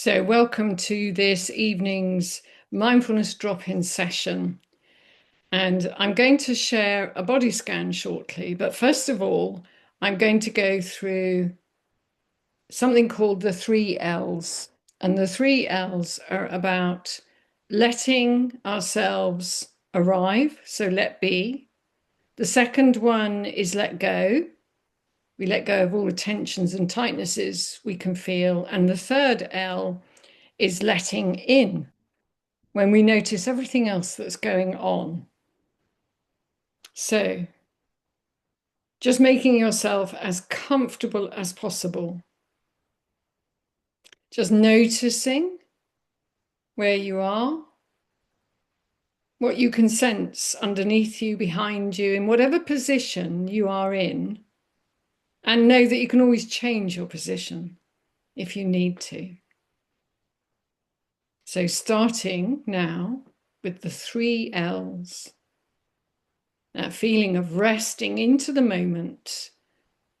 So, welcome to this evening's mindfulness drop-in session. And I'm going to share a body scan shortly. But first of all, I'm going to go through something called the 3 Ls. And the 3 Ls are about letting ourselves arrive, so let be. The second one is let go. We let go of all the tensions and tightnesses we can feel. And the third L is letting in, when we notice everything else that's going on. So, just making yourself as comfortable as possible. Just noticing where you are, what you can sense underneath you, behind you, in whatever position you are in. And know that you can always change your position if you need to. So, starting now with the 3 Ls. That feeling of resting into the moment.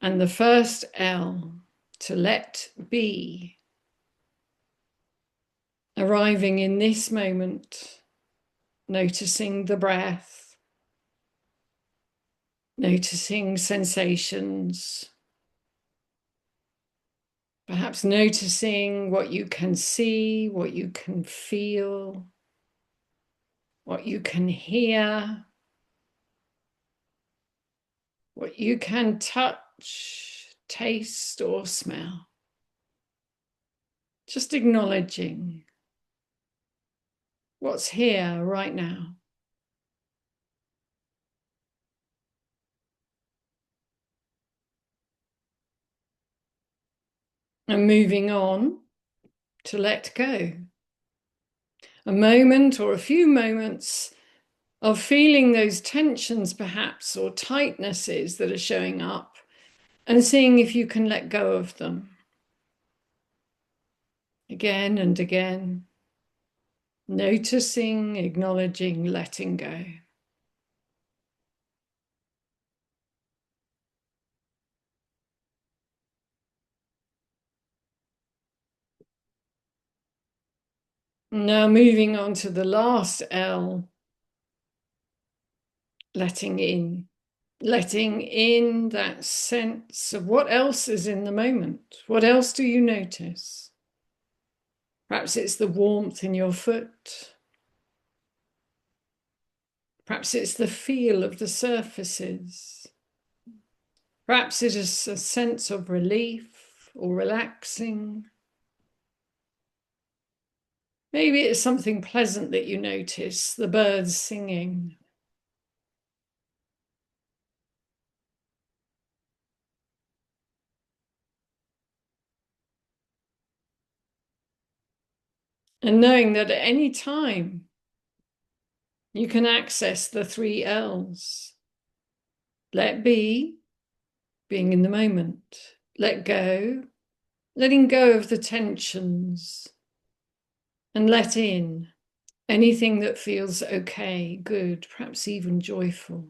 And the first L, to let be. Arriving in this moment, noticing the breath, noticing sensations, perhaps noticing what you can see, what you can feel, what you can hear, what you can touch, taste, or smell. Just acknowledging what's here right now. And moving on to let go. A moment or a few moments of feeling those tensions perhaps, or tightnesses that are showing up, and seeing if you can let go of them. Again and again, noticing, acknowledging, letting go. Now moving on to the last L, letting in. Letting in that sense of what else is in the moment. What else do you notice? Perhaps it's the warmth in your foot. Perhaps it's the feel of the surfaces. Perhaps it is a sense of relief or relaxing. Maybe it's something pleasant that you notice, the birds singing. And knowing that at any time you can access the 3 Ls. Let be, being in the moment. Let go, letting go of the tensions. And let in anything that feels okay, good, perhaps even joyful.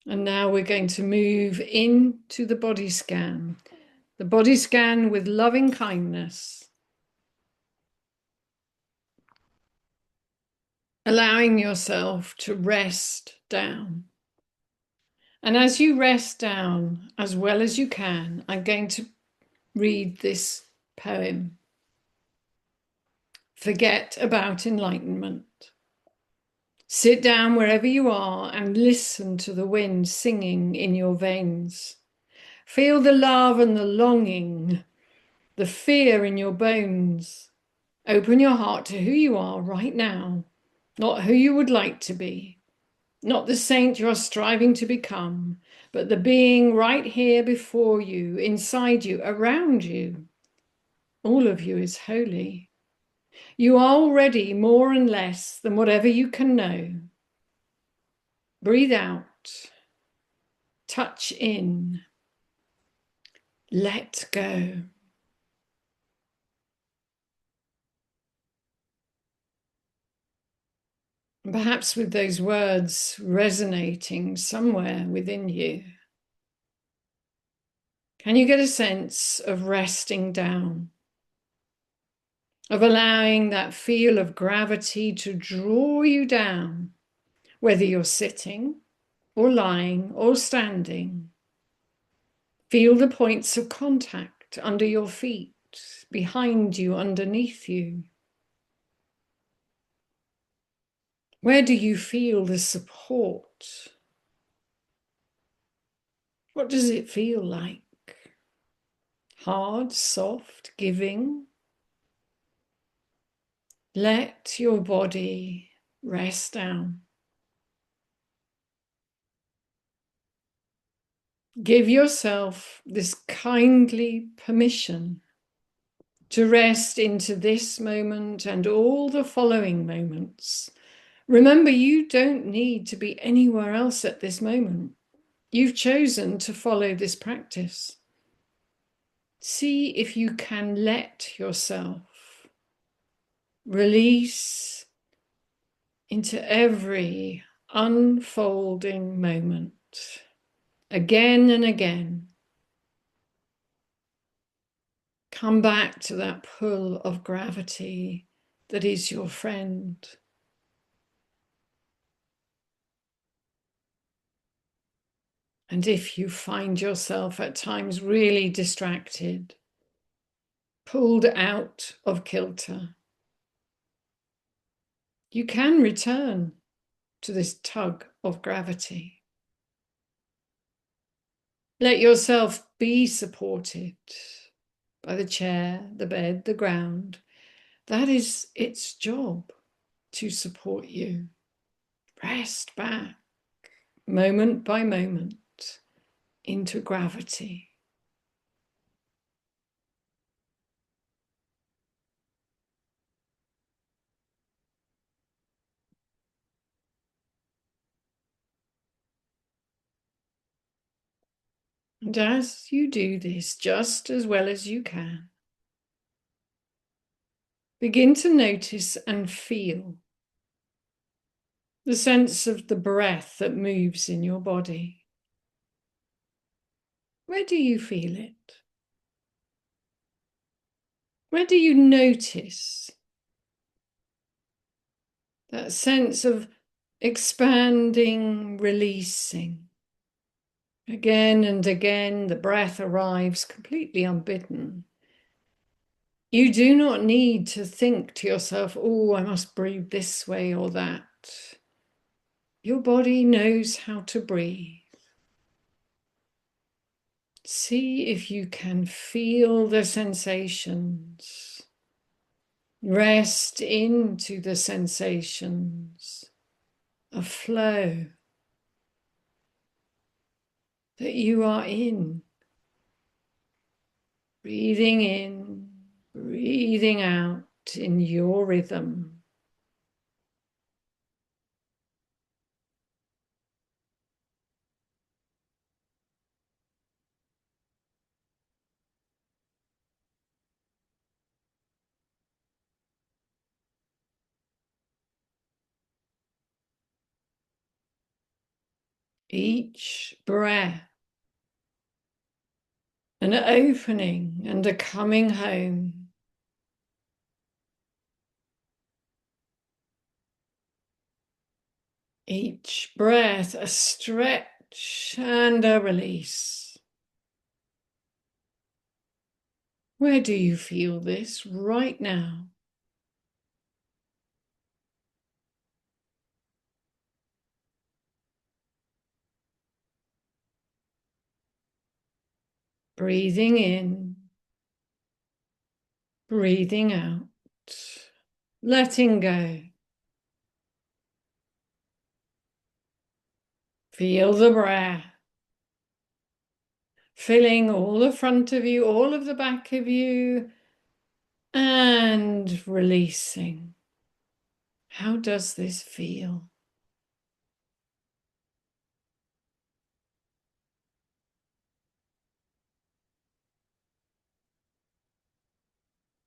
And now we're going to move into the body scan. The body scan with loving kindness. Allowing yourself to rest down. And as you rest down as well as you can, I'm going to read this poem. Forget about enlightenment. Sit down wherever you are and listen to the wind singing in your veins. Feel the love and the longing, the fear in your bones. Open your heart to who you are right now, not who you would like to be, not the saint you're striving to become, but the being right here before you, inside you, around you. All of you is holy. You are already more and less than whatever you can know. Breathe out, touch in, let go. And perhaps with those words resonating somewhere within you, Can you get a sense of resting down, of allowing that feel of gravity to draw you down, whether you're sitting or lying or standing? Feel the points of contact under your feet, behind you, underneath you. Where do you feel the support? What does it feel like? Hard, soft, giving? Let your body rest down. Give yourself this kindly permission to rest into this moment and all the following moments. Remember, you don't need to be anywhere else at this moment. You've chosen to follow this practice. See if you can let yourself release into every unfolding moment, again and again. Come back to that pull of gravity that is your friend. And if you find yourself at times really distracted, pulled out of kilter, you can return to this tug of gravity. Let yourself be supported by the chair, the bed, the ground. That is its job, to support you. Rest back, moment by moment, into gravity. And as you do this just as well as you can, begin to notice and feel the sense of the breath that moves in your body. Where do you feel it? Where do you notice that sense of expanding, releasing? Again and again, the breath arrives completely unbidden. You do not need to think to yourself, oh, I must breathe this way or that. Your body knows how to breathe. See if you can feel the sensations. Rest into the sensations of flow that you are in. Breathing in, breathing out in your rhythm. Each breath, an opening and a coming home. Each breath, a stretch and a release. Where do you feel this right now? Breathing in, breathing out, letting go. Feel the breath, filling all the front of you, all of the back of you, and releasing. How does this feel?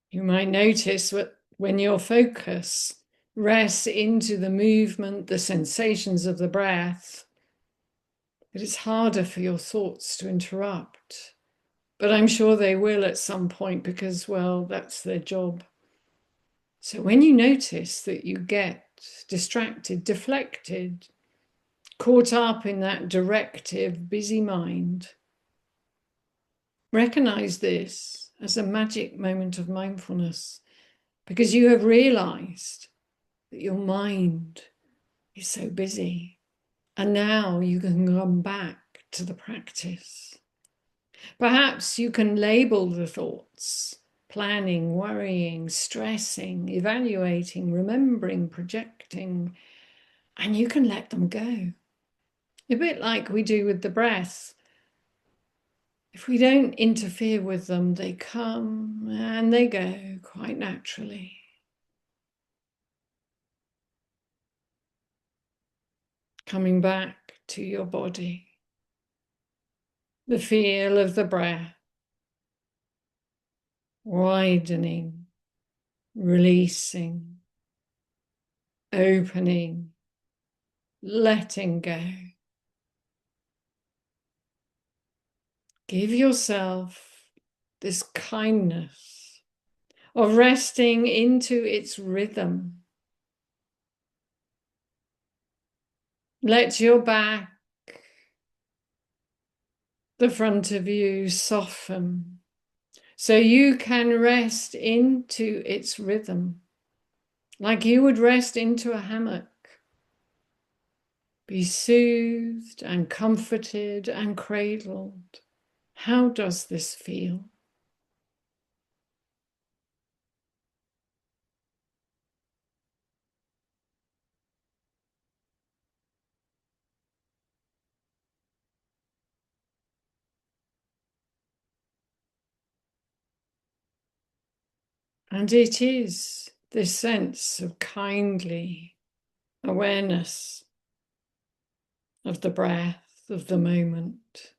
You might notice when your focus rests into the movement, the sensations of the breath, that it's harder for your thoughts to interrupt. But I'm sure they will at some point because, well, that's their job. So when you notice that you get distracted, deflected, caught up in that directive, busy mind, recognize this as a magic moment of mindfulness because you have realized that your mind is so busy. And now you can come back to the practice. Perhaps you can label the thoughts: planning, worrying, stressing, evaluating, remembering, projecting, and you can let them go. A bit like we do with the breath. If we don't interfere with them, they come and they go quite naturally. Coming back to your body, the feel of the breath, widening, releasing, opening, letting go. Give yourself this kindness of resting into its rhythm. Let your back, the front of you, soften so you can rest into its rhythm, like you would rest into a hammock. Be soothed and comforted and cradled. How does this feel? And it is this sense of kindly awareness of the breath, of the moment,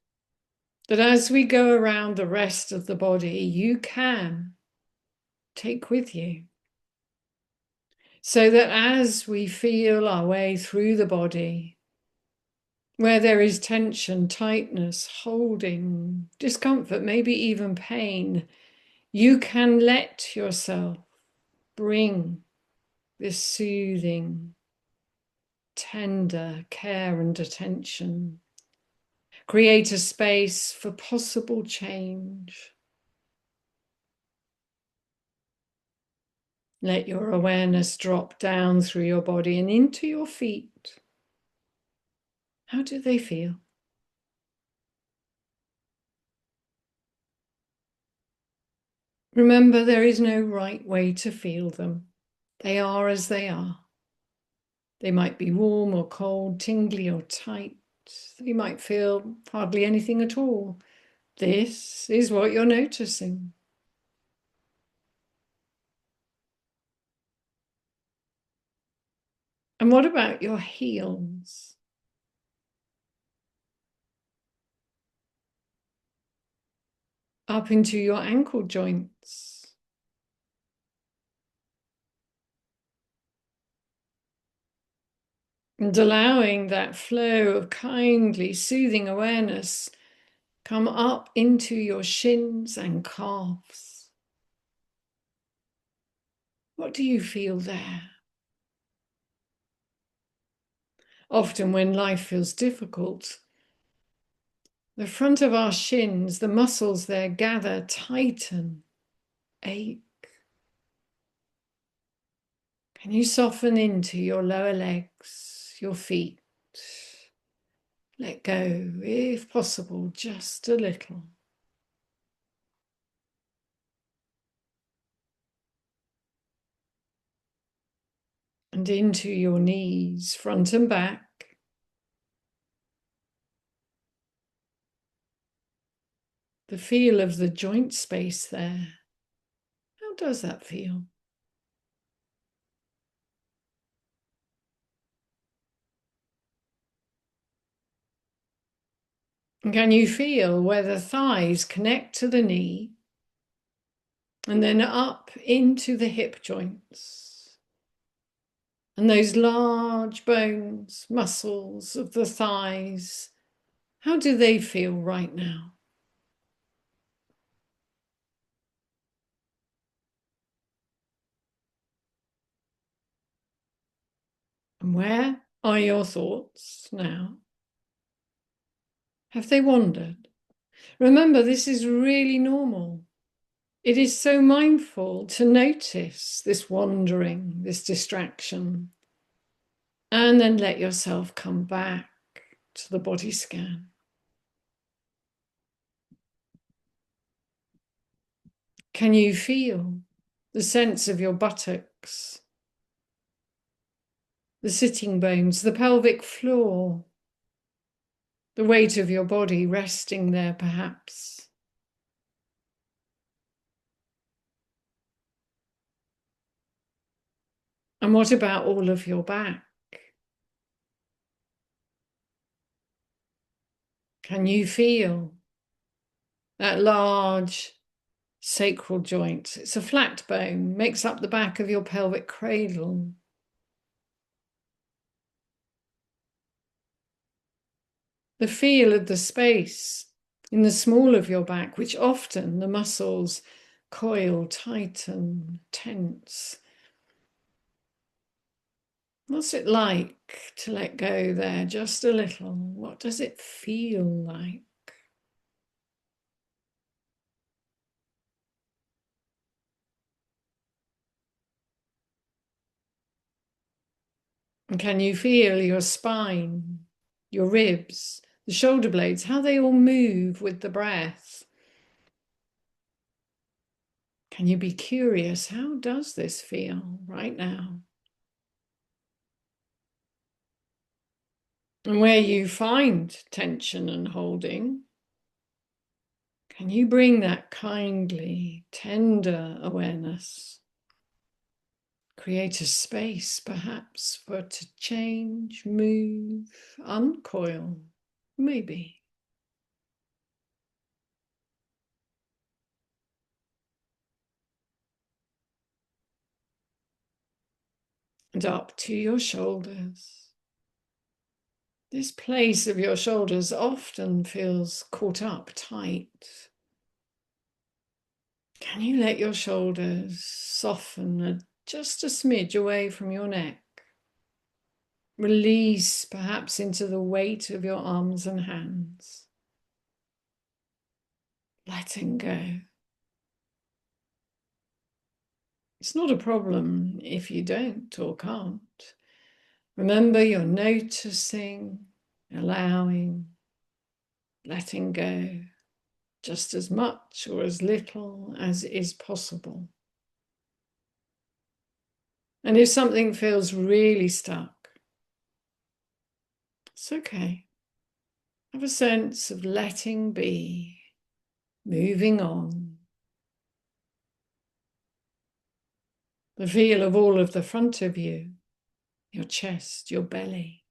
that as we go around the rest of the body, you can take with you. So that as we feel our way through the body, where there is tension, tightness, holding, discomfort, maybe even pain, you can let yourself bring this soothing, tender care and attention. Create a space for possible change. Let your awareness drop down through your body and into your feet. How do they feel? Remember, there is no right way to feel them. They are as they are. They might be warm or cold, tingly or tight. You might feel hardly anything at all. This is what you're noticing. And what about your heels? Up into your ankle joints. And allowing that flow of kindly, soothing awareness come up into your shins and calves. What do you feel there? Often when life feels difficult, the front of our shins, the muscles there gather, tighten, ache. Can you soften into your lower legs, your feet? Let go, if possible, just a little. And into your knees, front and back. The feel of the joint space there. How does that feel? And can you feel where the thighs connect to the knee and then up into the hip joints? And those large bones, muscles of the thighs, how do they feel right now? And where are your thoughts now? Have they wandered? Remember, this is really normal. It is so mindful to notice this wandering, this distraction, and then let yourself come back to the body scan. Can you feel the sense of your buttocks, the sitting bones, the pelvic floor, the weight of your body resting there perhaps? And what about all of your back? Can you feel that large sacral joint? It's a flat bone, makes up the back of your pelvic cradle. The feel of the space in the small of your back, which often the muscles coil, tighten, tense. What's it like to let go there just a little? What does it feel like? And can you feel your spine, your ribs, the shoulder blades, how they all move with the breath? Can you be curious? How does this feel right now? And where you find tension and holding, can you bring that kindly, tender awareness? Create a space, perhaps, for it to change, move, uncoil, maybe. And up to your shoulders. This place of your shoulders often feels caught up tight. Can you let your shoulders soften just a smidge away from your neck? Release perhaps into the weight of your arms and hands. Letting go. It's not a problem if you don't or can't. Remember, you're noticing, allowing, letting go, just as much or as little as is possible. And if something feels really stuck, it's okay. Have a sense of letting be, moving on. The feel of all of the front of you, your chest, your belly.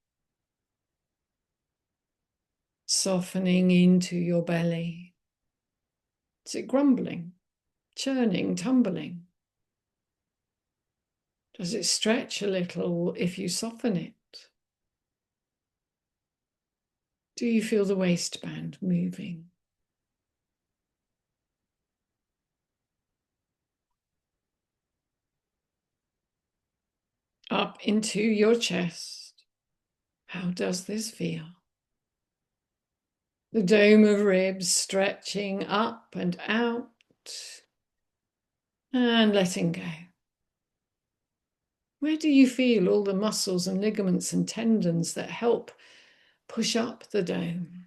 Softening into your belly. Is it grumbling, churning, tumbling? Does it stretch a little if you soften it? Do you feel the waistband moving? Up into your chest. How does this feel? The dome of ribs stretching up and out and letting go. Where do you feel all the muscles and ligaments and tendons that help push up the dome?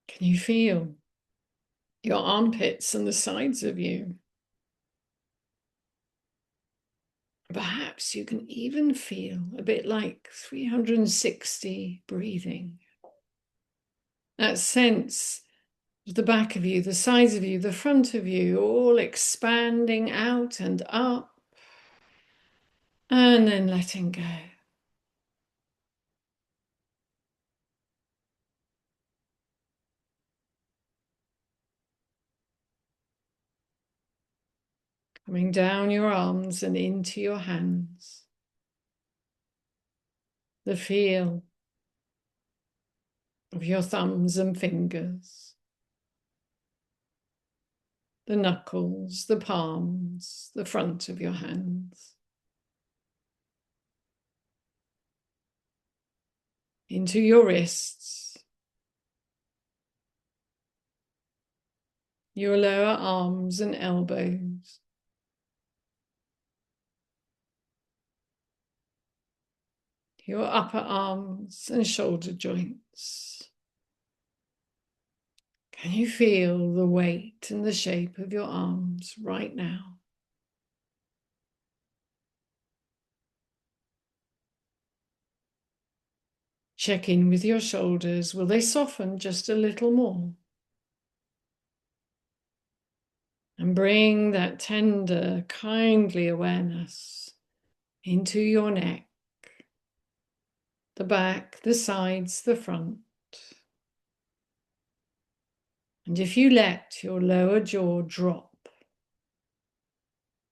Can you feel your armpits and the sides of you? Perhaps you can even feel a bit like 360 breathing. That sense of the back of you, the sides of you, the front of you, all expanding out and up, and then letting go. Coming down your arms and into your hands. The feel of your thumbs and fingers, the knuckles, the palms, the front of your hands, into your wrists, your lower arms and elbows, your upper arms and shoulder joints. Can you feel the weight and the shape of your arms right now? Check in with your shoulders. Will they soften just a little more? And bring that tender, kindly awareness into your neck, the back, the sides, the front. And if you let your lower jaw drop,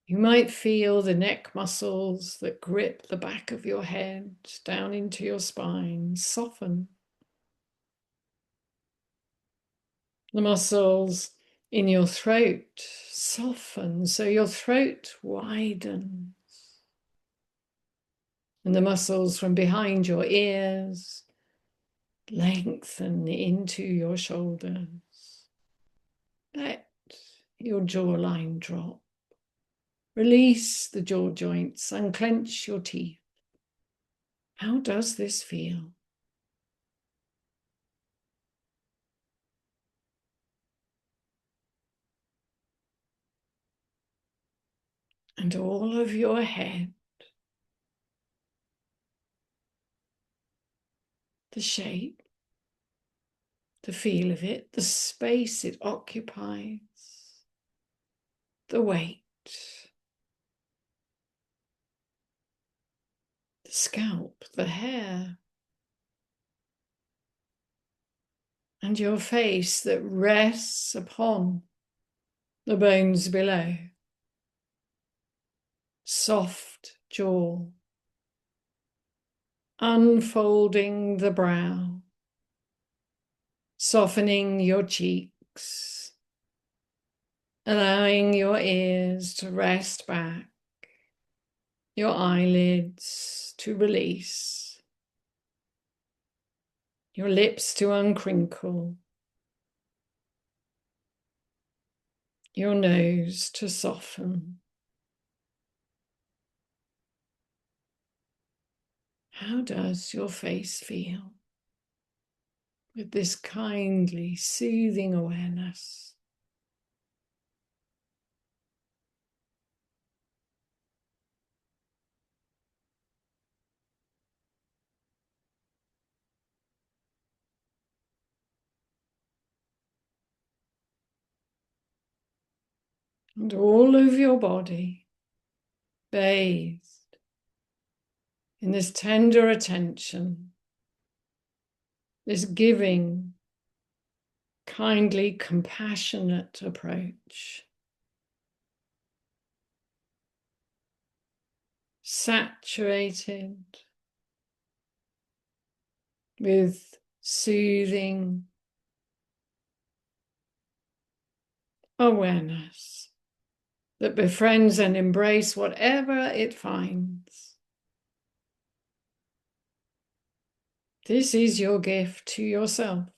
you might feel the neck muscles that grip the back of your head down into your spine soften. The muscles in your throat soften, so your throat widens. And the muscles from behind your ears lengthen into your shoulders. Let your jawline drop. Release the jaw joints, unclench your teeth. How does this feel? And all of your head, the shape, the feel of it, the space it occupies, the weight, the scalp, the hair, and your face that rests upon the bones below. Soft jaw, unfolding the brow, softening your cheeks, allowing your ears to rest back, your eyelids to release, your lips to uncrinkle, your nose to soften. How does your face feel with this kindly, soothing awareness? And all of your body bathed in this tender attention, this giving, kindly, compassionate approach. Saturated with soothing awareness that befriends and embraces whatever it finds. This is your gift to yourself.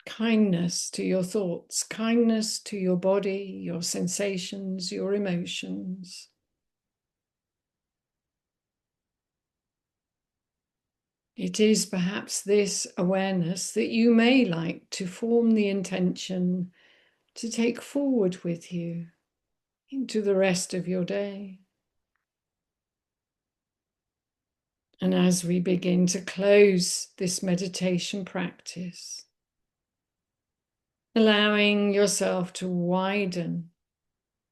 Kindness to your thoughts, kindness to your body, your sensations, your emotions. It is perhaps this awareness that you may like to form the intention to take forward with you into the rest of your day. And as we begin to close this meditation practice, allowing yourself to widen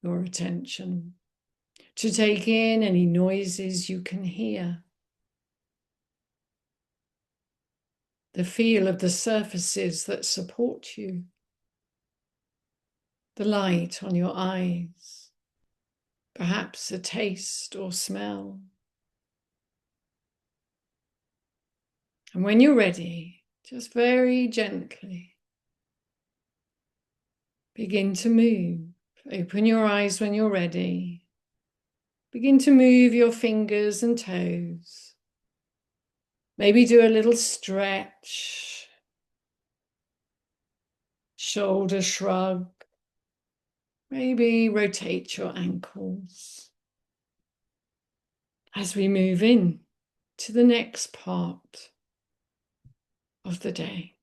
your attention, to take in any noises you can hear, the feel of the surfaces that support you, the light on your eyes, perhaps a taste or smell. And when you're ready, just very gently begin to move. Open your eyes when you're ready. Begin to move your fingers and toes. Maybe do a little stretch, shoulder shrug. Maybe rotate your ankles as we move in to the next part of the day.